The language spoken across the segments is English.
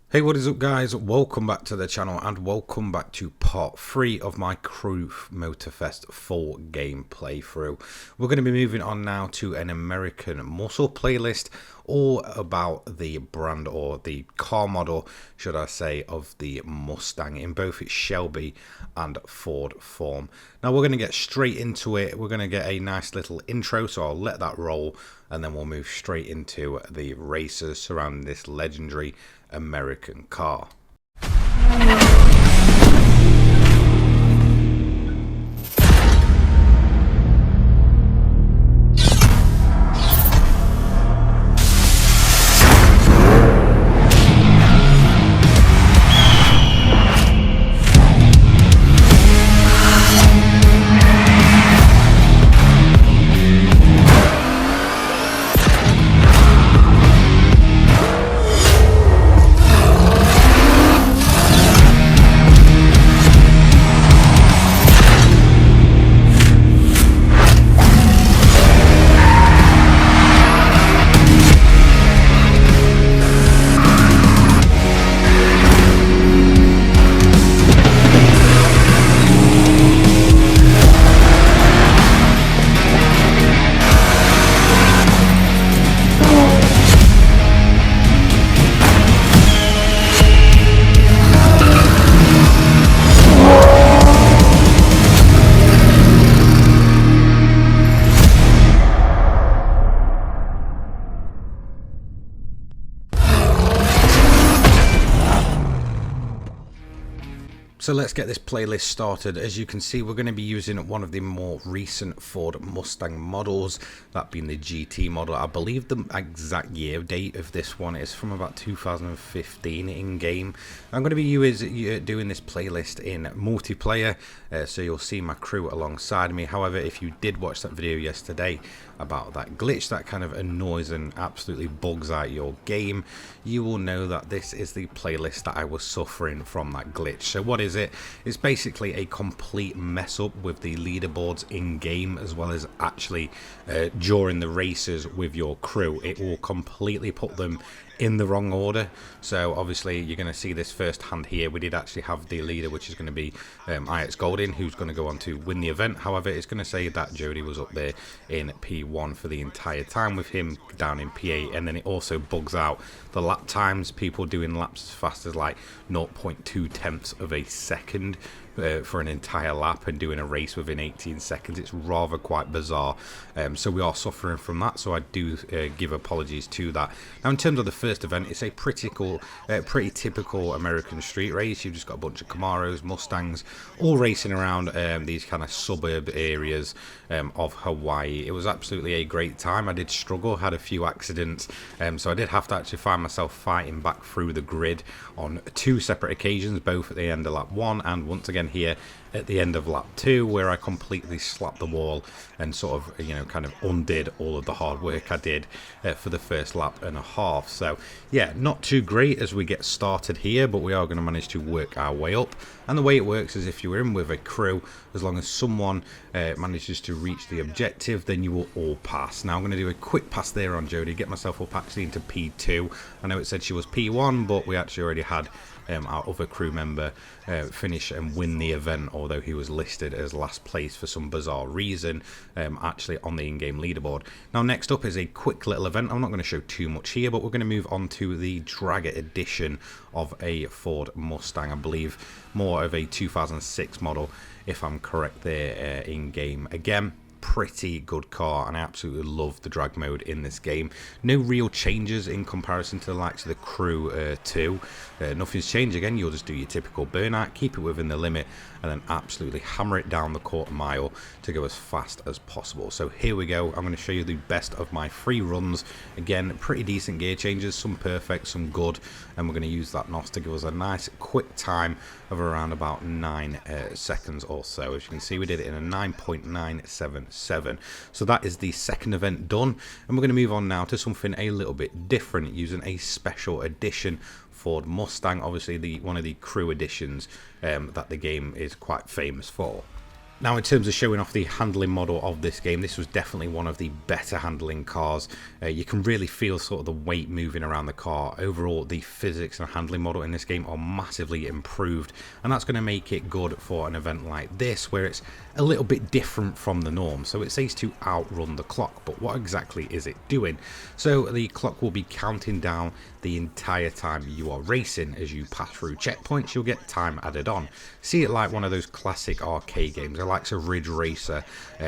Hey, what is up guys? Welcome back to the channel and welcome back to part 3 of my Crew Motorfest full game playthrough. We're going to be moving on now to an American muscle playlist all about the brand, or the car model should I say, of the Mustang in both its Shelby and Ford form. Now we're going to get straight into it. We're going to get a nice little intro, so I'll let that roll and then we'll move straight into the races surrounding this legendary American car. So let's get this playlist started. As you can see, we're going to be using one of the more recent Ford Mustang models, that being the GT model. I believe the exact year date of this one is from about 2015 in game. I'm going to be doing this playlist in multiplayer, so you'll see my crew alongside me. However, if you did watch that video yesterday about that glitch that kind of annoys and absolutely bugs out your game, you will know that this is the playlist that I was suffering from that glitch. So what is it? It's basically a complete mess up with the leaderboards in game, as well as actually during the races with your crew. It will completely put them in the wrong order. So obviously you're going to see this firsthand here. We did actually have the leader, which is going to be IX Golding, who's going to go on to win the event. However, it's going to say that Jody was up there in P1 for the entire time, with him down in P8, and then it also bugs out the lap times, people doing laps as fast as like 0.2 tenths of a second for an entire lap, and doing a race within 18 seconds. It's rather quite bizarre. So we are suffering from that, so I do give apologies to that. Now in terms of the first event, it's a pretty typical American street race. You've just got a bunch of Camaros, Mustangs, all racing around these kind of suburb areas of Hawaii. It was absolutely a great time. I did struggle, had a few accidents, so I did have to actually find myself fighting back through the grid on 2 separate occasions, both at the end of lap 1 and once again here at the end of lap 2, where I completely slapped the wall and sort of, kind of undid all of the hard work I did for the first lap and a half. So yeah, not too great as we get started here, but we are going to manage to work our way up. And the way it works is, if you're in with a crew, as long as someone manages to reach the objective, then you will all pass. Now I'm going to do a quick pass there on Jody, get myself up actually into P2. I know it said she was P1, but we actually already had our other crew member finish and win the event, although he was listed as last place for some bizarre reason actually on the in-game leaderboard. Now next up is a quick little event. I'm not going to show too much here, but we're going to move on to the drag edition of a Ford Mustang. I believe more of a 2006 model, if I'm correct there, in game. Again, pretty good car, and I absolutely love the drag mode in this game. No real changes in comparison to the likes of the Crew 2. Nothing's changed. Again, you'll just do your typical burnout, keep it within the limit, and then absolutely hammer it down the quarter mile to go as fast as possible. So here we go. I'm going to show you the best of my 3 runs. Again, pretty decent gear changes, some perfect, some good, and we're going to use that NOS to give us a nice quick time of around about 9 seconds or so. As you can see, we did it in a 9.977. So that is the second event done, and we're going to move on now to something a little bit different, using a special edition Ford Mustang, obviously one of the Crew editions that the game is quite famous for. Now, in terms of showing off the handling model of this game, this was definitely one of the better handling cars. You can really feel sort of the weight moving around the car. Overall, the physics and handling model in this game are massively improved, and that's going to make it good for an event like this, where it's a little bit different from the norm. So it says to outrun the clock, but what exactly is it doing? So the clock will be counting down the entire time you are racing. As you pass through checkpoints, you'll get time added on. See it like one of those classic arcade games, like a Ridge Racer,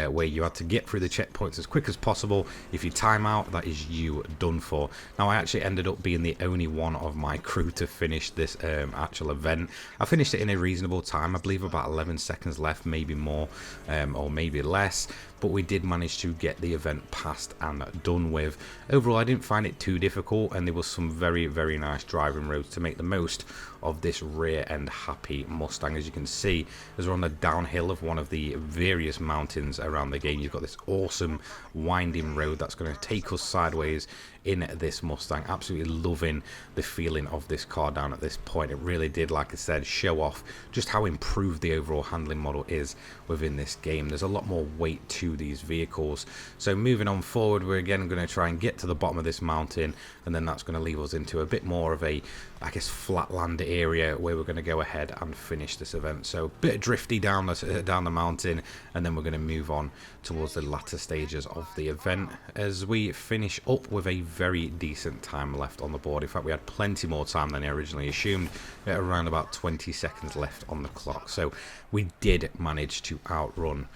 where you had to get through the checkpoints as quick as possible. If you time out, that is you done for. Now, I actually ended up being the only one of my crew to finish this actual event. I finished it in a reasonable time, I believe about 11 seconds left, maybe more, or maybe less. But we did manage to get the event passed and done with. Overall, I didn't find it too difficult, and there was some very, very nice driving roads to make the most of this rear end happy Mustang. As you can see, as we're on the downhill of one of the various mountains around the game, you've got this awesome winding road that's going to take us sideways in this Mustang. Absolutely loving the feeling of this car down at this point. It really did, like I said, show off just how improved the overall handling model is within this game. There's a lot more weight to these vehicles. So moving on forward, we're again going to try and get to the bottom of this mountain, and then that's going to leave us into a bit more of a, I guess, flatland area where we're going to go ahead and finish this event. So a bit drifty down the mountain, and then we're going to move on towards the latter stages of the event as we finish up with a very decent time left on the board. In fact, we had plenty more time than I originally assumed, at around about 20 seconds left on the clock. So we did manage to outrun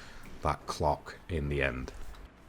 that clock in the end.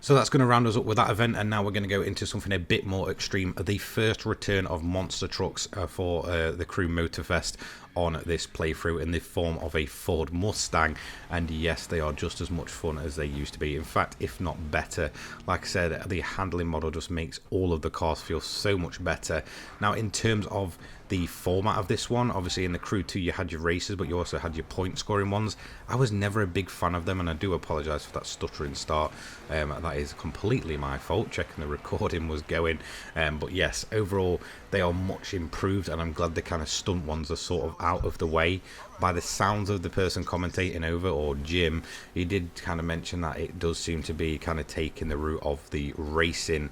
So that's going to round us up with that event, and now we're going to go into something a bit more extreme. The first return of monster trucks for the Crew Motorfest on this playthrough in the form of a Ford Mustang, and yes, they are just as much fun as they used to be. In fact, if not better. Like I said, the handling model just makes all of the cars feel so much better. Now, in terms of the format of this one, obviously in the Crew 2 you had your races, but you also had your point scoring ones. I was never a big fan of them, and I do apologise for that stuttering start. That is completely my fault, checking the recording was going. But yes, overall they are much improved, and I'm glad the kind of stunt ones are sort of out of the way. By the sounds of the person commentating over, or Jim, he did kind of mention that it does seem to be kind of taking the route of the racing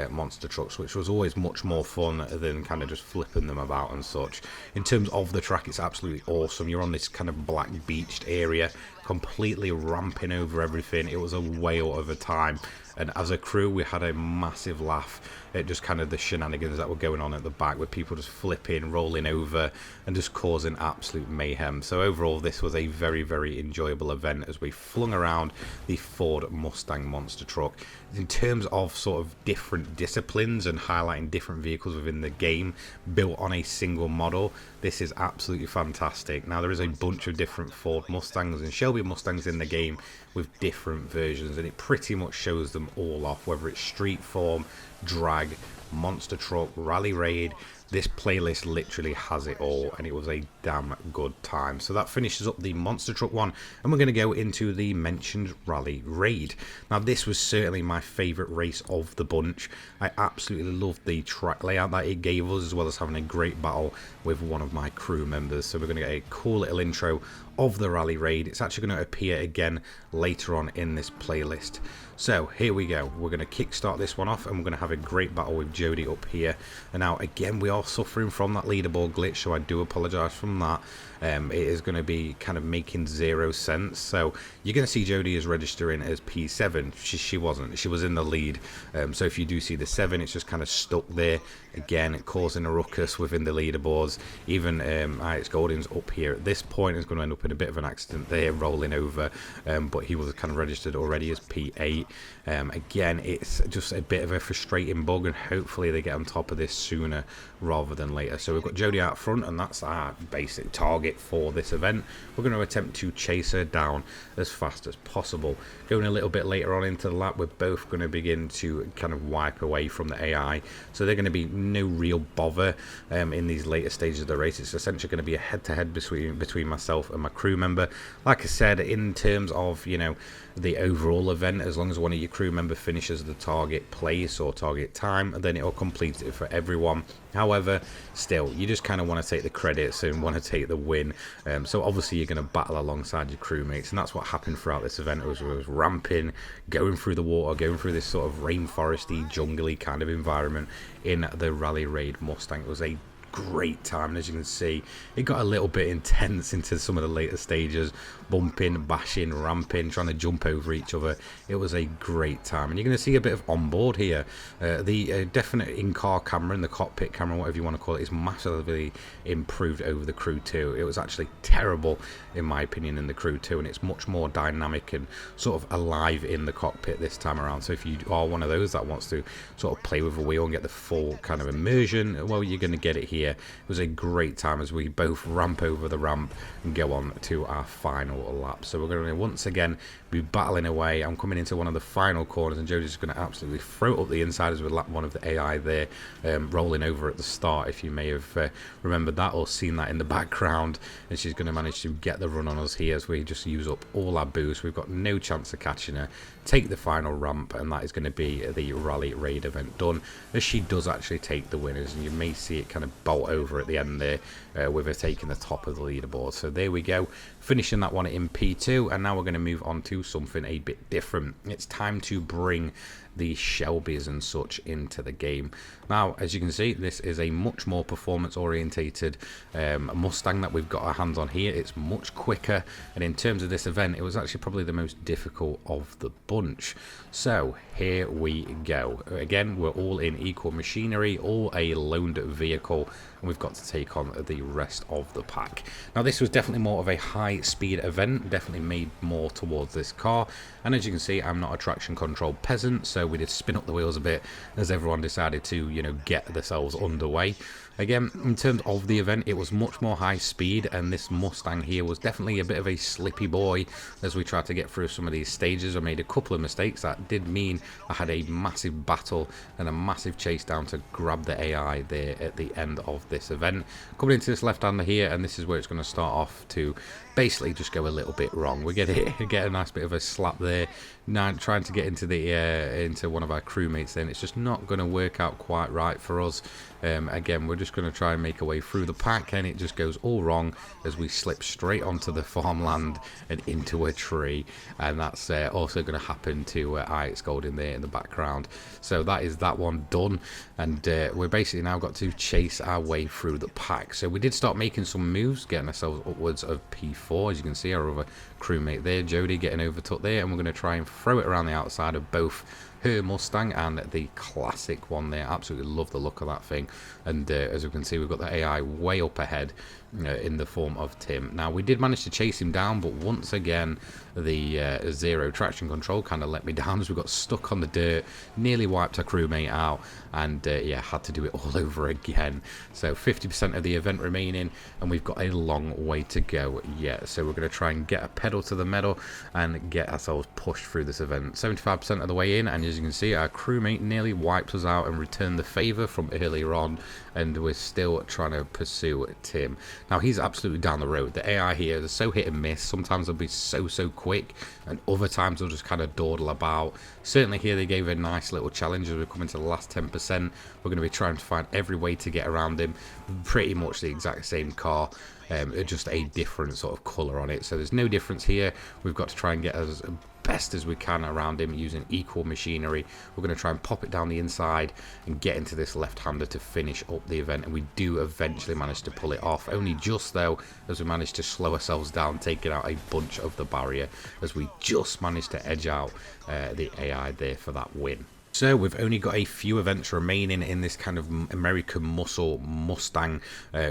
monster trucks, which was always much more fun than kind of just flipping them about and such. In terms of the track, it's absolutely awesome. You're on this kind of black beached area, completely ramping over everything. It was a whale of a time, and as a crew we had a massive laugh at just kind of the shenanigans that were going on at the back, with people just flipping, rolling over, and just causing absolute mayhem. So overall, this was a very, very enjoyable event as we flung around the Ford Mustang monster truck. In terms of sort of different disciplines and highlighting different vehicles within the game built on a single model, this is absolutely fantastic. Now, there is a bunch of different Ford Mustangs and Shelby Mustangs in the game with different versions, and it pretty much shows them all off, whether it's street form, drag, monster truck, rally raid. This playlist literally has it all, and it was a damn good time. So that finishes up the monster truck one, and we're going to go into the mentioned rally raid. Now, this was certainly my favourite race of the bunch. I absolutely loved the track layout that it gave us, as well as having a great battle with one of my crew members. So we're going to get a cool little intro of the rally raid. It's actually going to appear again later on in this playlist. So here we go. We're going to kickstart this one off, and we're going to have a great battle with Jody up here. And now again, we are suffering from that leaderboard glitch, so I do apologise from that. It is going to be kind of making zero sense. So you're going to see Jody is registering as P7. She wasn't. She was in the lead. So if you do see the 7, it's just kind of stuck there. Again, causing a ruckus within the leaderboards. Even Alex Golding's up here at this point is going to end up in a bit of an accident there, rolling over. But he was kind of registered already as P8. Again, it's just a bit of a frustrating bug, and hopefully they get on top of this sooner rather than later. So we've got Jody out front, and that's our basic target for this event. We're going to attempt to chase her down as fast as possible. Going a little bit later on into the lap, we're both going to begin to kind of wipe away from the AI, so they're going to be no real bother in these later stages of the race. It's essentially going to be a head-to-head between myself and my crew member. Like I said, in terms of, you know, the overall event, as long as one of your crew member finishes the target place or target time, then it'll complete it for everyone. However, still, you just kind of want to take the credits and want to take the win. So obviously you're going to battle alongside your crewmates, and that's what happened throughout this event. It was ramping, going through the water, going through this sort of rainforesty, jungly kind of environment in the Rally Raid Mustang. It was a great time, and as you can see, it got a little bit intense into some of the later stages, bumping, bashing, ramping, trying to jump over each other. It was a great time, and you're going to see a bit of onboard here. The definite in-car camera and the cockpit camera, whatever you want to call it, is massively improved over the Crew 2. It was actually terrible in my opinion in the Crew 2, and it's much more dynamic and sort of alive in the cockpit this time around. So if you are one of those that wants to sort of play with a wheel and get the full kind of immersion, well, you're going to get it here. It was a great time as we both ramp over the ramp and go on to our final lap. So we're going to once again be battling away. I'm coming into one of the final corners, and Jodie's going to absolutely throw up the inside as we lap one of the AI there, rolling over at the start, if you may have remembered that or seen that in the background. And she's going to manage to get the run on us here as we just use up all our boost. We've got no chance of catching her. Take the final ramp, and that is going to be the Rally Raid event done, as she does actually take the winners, and you may see it kind of bolt over at the end there, with her taking the top of the leaderboard. So there we go, finishing that one in P2, and now we're going to move on to something a bit different. It's time to bring the Shelbys and such into the game. Now, as you can see, this is a much more performance orientated Mustang that we've got our hands on here. It's much quicker, and in terms of this event, it was actually probably the most difficult of the bunch. So here we go. Again, we're all in equal machinery, all a loaned vehicle, and we've got to take on the rest of the pack. Now, this was definitely more of a high speed event, definitely made more towards this car, and as you can see, I'm not a traction control peasant, so we did spin up the wheels a bit as everyone decided to, you know, get themselves underway. Again, in terms of the event, it was much more high speed, and this Mustang here was definitely a bit of a slippy boy as we tried to get through some of these stages. I made a couple of mistakes that did mean I had a massive battle and a massive chase down to grab the AI there at the end of this event. Coming into this left-hander here, and this is where it's going to start off to basically just go a little bit wrong. We get a nice bit of a slap there. Now trying to get into the into one of our crewmates, then it's just not going to work out quite right for us. Again, we're just going to try and make our way through the pack, and it just goes all wrong as we slip straight onto the farmland and into a tree, and that's also going to happen to IX Gold in there in the background. So that is that one done, and we're basically now got to chase our way through the pack. So we did start making some moves, getting ourselves upwards of P4. As you can see, our other crewmate there, Jodie, getting overtook there, and we're going to try and throw it around the outside of both her Mustang and the classic one there. Absolutely love the look of that thing, and as you can see, we've got the AI way up ahead in the form of Tim. Now, we did manage to chase him down, but once again the zero traction control kind of let me down as we got stuck on the dirt, nearly wiped our crewmate out, and yeah, had to do it all over again. So 50% of the event remaining, and we've got a long way to go yet. So we're going to try and get a pedal to the metal and get ourselves pushed through this event. 75% of the way in, and as you can see, our crewmate nearly wiped us out and returned the favor from earlier on, and we're still trying to pursue Tim. Now, he's absolutely down the road. The AI here is so hit and miss. Sometimes they'll be so quick, and other times they'll just kind of dawdle about. Certainly here they gave a nice little challenge as we're coming to the last 10%. We're going to be trying to find every way to get around him. Pretty much the exact same car, just a different sort of colour on it. So there's no difference here. We've got to try and get as best as we can around him using equal machinery. We're going to try and pop it down the inside and get into this left-hander to finish up the event, and we do eventually manage to pull it off. Only just though, as we managed to slow ourselves down, taking out a bunch of the barrier, as we just managed to edge out the AI there for that win. So we've only got a few events remaining in this kind of American Muscle Mustang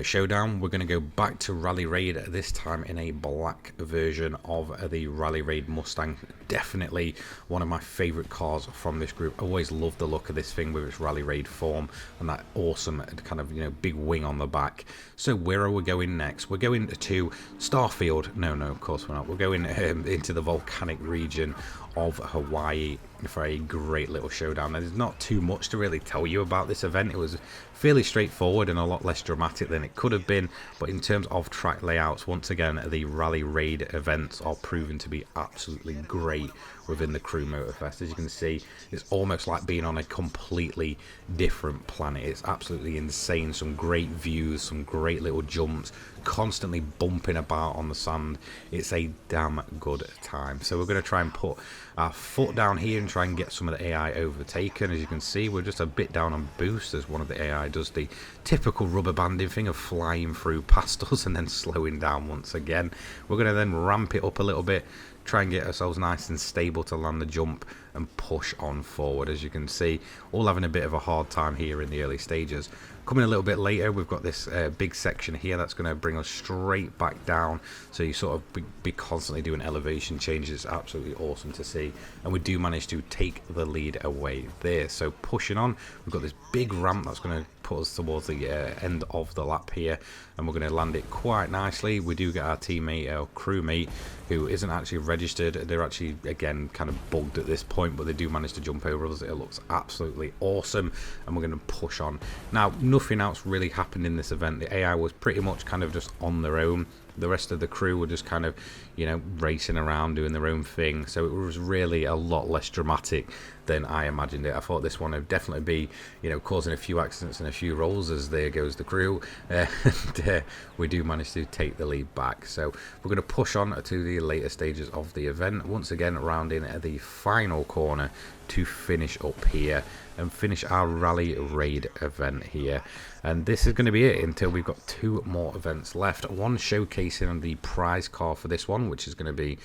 showdown. We're going to go back to Rally Raid, this time in a black version of the Rally Raid Mustang. Definitely one of my favourite cars from this group. I always loved the look of this thing with its Rally Raid form and that awesome kind of, you know, big wing on the back. So where are we going next? We're going to Starfield. No, of course we're not. We're going into the volcanic region of Hawaii for a great little showdown. There's not too much to really tell you about this event. It was fairly straightforward and a lot less dramatic than it could have been, but in terms of track layouts, once again, the rally raid events are proven to be absolutely great within the Crew Motorfest. As you can see, it's almost like being on a completely different planet. It's absolutely insane. Some great views, some great little jumps, constantly bumping about on the sand. It's a damn good time. So we're going to try and put our foot down here and try and get some of the AI overtaken. As you can see, we're just a bit down on boost as one of the AI does the typical rubber banding thing of flying through past us and then slowing down once again. We're going to then ramp it up a little bit, try and get ourselves nice and stable to land the jump and push on forward. As you can see, all having a bit of a hard time here in the early stages. Coming a little bit later, we've got this big section here that's going to bring us straight back down, so you sort of be constantly doing elevation changes. It's absolutely awesome to see, and we do manage to take the lead away there. So pushing on, we've got this big ramp that's going to put us towards the end of the lap here, and we're going to land it quite nicely. We do get our teammate, our crewmate, who isn't actually registered. They're actually, again, kind of bugged at this point, but they do manage to jump over us. It looks absolutely awesome, and we're going to push on. Now, nothing else really happened in this event. The AI was pretty much kind of just on their own. The rest of the crew were just kind of, you know, racing around doing their own thing. So it was really a lot less dramatic than I imagined it. I thought this one would definitely be, you know, causing a few accidents and a few rolls as there goes the crew. And we do manage to take the lead back. So we're going to push on to the later stages of the event. Once again, rounding the final corner to finish up here and finish our rally raid event here. And this is going to be it until we've got 2 more events left. One showcasing the prize car for this one, which is going to be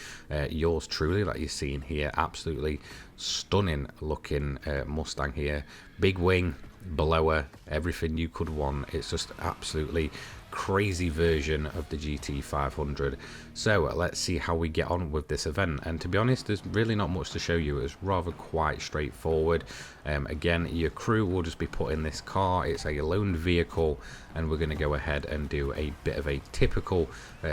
yours truly, like you're seeing here. Absolutely stunning looking Mustang here. Big wing, blower, everything you could want. It's just absolutely crazy version of the GT500. So let's see how we get on with this event, and to be honest, there's really not much to show you. It's rather quite straightforward. Again, your crew will just be put in this car. It's a loaned vehicle, and we're going to go ahead and do a bit of a typical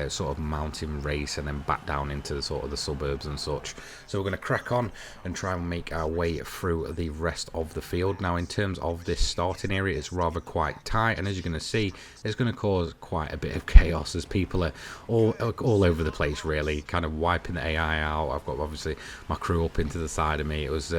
sort of mountain race and then back down into the sort of the suburbs and such. So we're going to crack on and try and make our way through the rest of the field. Now, in terms of this starting area, it's rather quite tight, and as you're going to see, it's going to cause quite a bit of chaos as people are all over the place, really, kind of wiping the AI out. I've got obviously my crew up into the side of me. It was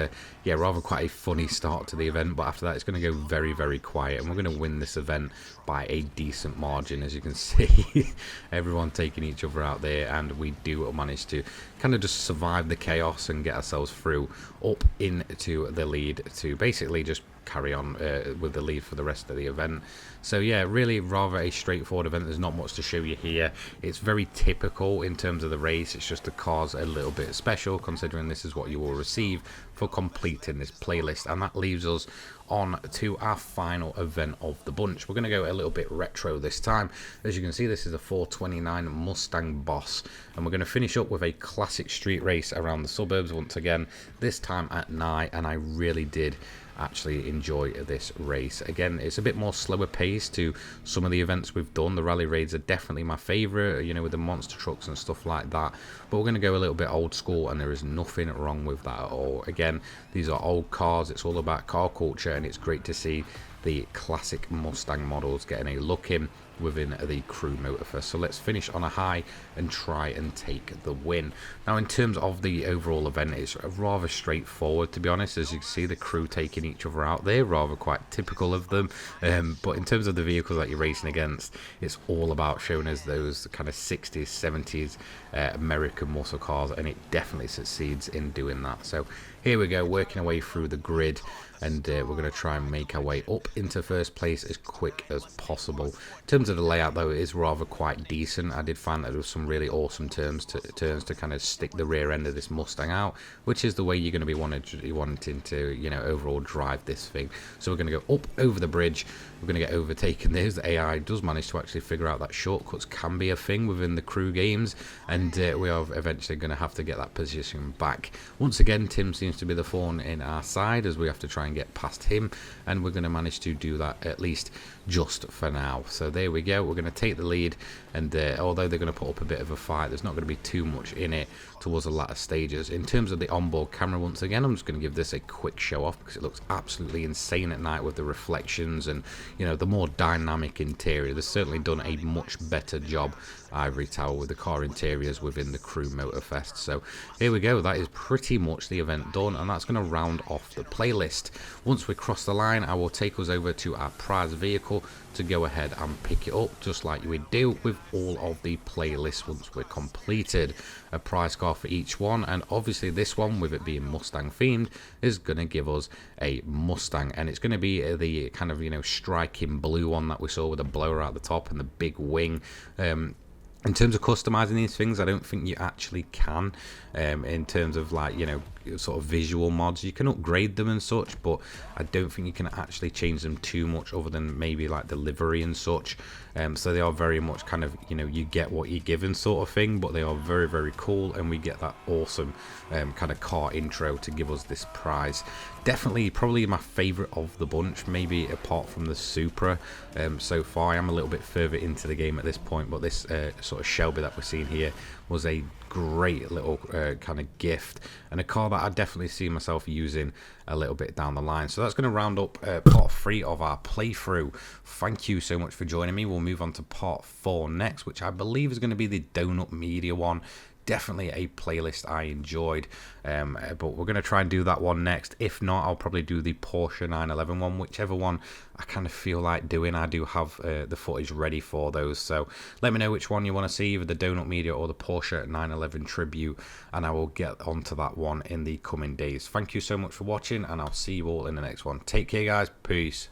yeah, rather quite a funny start to the event, but after that it's going to go very, very quiet, and we're going to win this event by a decent margin. As you can see, everyone taking each other out there, and we do manage to kind of just survive the chaos and get ourselves through up into the lead to basically just carry on with the lead for the rest of the event. So yeah, really rather a straightforward event. There's not much to show you here. It's very typical in terms of the race. It's just the car's a little bit special, considering this is what you will receive for completing this playlist. And that leaves us on to our final event of the bunch. We're going to go a little bit retro this time. As you can see, this is a 429 Mustang Boss, and we're going to finish up with a classic street race around the suburbs once again, this time at night. And I really did actually enjoy this race. Again, it's a bit more slower pace to some of the events we've done. The rally raids are definitely my favorite, you know, with the monster trucks and stuff like that, but we're going to go a little bit old school, and there is nothing wrong with that at all. Again, these are old cars. It's all about car culture, and it's great to see the classic Mustang models getting a look in within the Crew Motorfest. So let's finish on a high and try and take the win. Now, in terms of the overall event, it's rather straightforward, to be honest. As you can see, the crew taking each other out there, rather quite typical of them. But in terms of the vehicles that you're racing against, it's all about showing us those kind of 60s, 70s American muscle cars, and it definitely succeeds in doing that. So here we go, working our way through the grid, and we're going to try and make our way up into first place as quick as possible. In terms of the layout, though, it is rather quite decent. I did find that there was some really awesome turns to kind of stick the rear end of this Mustang out, which is the way you're going to be wanting to, you know, overall drive this thing. So we're going to go up over the bridge. We're going to get overtaken there. The AI does manage to actually figure out that shortcuts can be a thing within the crew games, and we are eventually going to have to get that position back. Once again, Tim seems seems to be the thorn in our side, as we have to try and get past him, and we're going to manage to do that at least just for now. So there we go, we're going to take the lead, and although they're going to put up a bit of a fight, there's not going to be too much in it towards the latter stages. In terms of the onboard camera, once again, I'm just going to give this a quick show off because it looks absolutely insane at night with the reflections and, you know, the more dynamic interior. They've certainly done a much better job, Ivory Tower, with the car interiors within the Crew Motorfest. So here we go, that is pretty much the event done, and that's going to round off the playlist. Once we cross the line, I will take us over to our prize vehicle to go ahead and pick it up, just like we do with all of the playlists once we're completed. A prize car for each one, and obviously this one, with it being Mustang themed, is going to give us a Mustang, and it's going to be the kind of, you know, striking blue one that we saw with the blower at the top and the big wing. In terms of customizing these things, I don't think you actually can. In terms of, like, you know, sort of visual mods, you can upgrade them and such, but I don't think you can actually change them too much, other than maybe like the livery and such. So they are very much kind of, you know, you get what you're given sort of thing, but they are very, very cool, and we get that awesome kind of car intro to give us this prize. Definitely probably my favorite of the bunch, maybe apart from the Supra. So far I am a little bit further into the game at this point, but this sort of Shelby that we're seeing here was a great little kind of gift, and a car that I definitely see myself using a little bit down the line. So that's going to round up part 3 of our playthrough. Thank you so much for joining me. We'll move on to part 4 next, which I believe is going to be the Donut Media one. Definitely a playlist I enjoyed, but we're going to try and do that one next. If not, I'll probably do the Porsche 911 one, whichever one I kind of feel like doing. I do have the footage ready for those, so let me know which one you want to see, either the Donut Media or the Porsche 911 tribute, and I will get onto that one in the coming days. Thank you so much for watching, and I'll see you all in the next one. Take care, guys. Peace.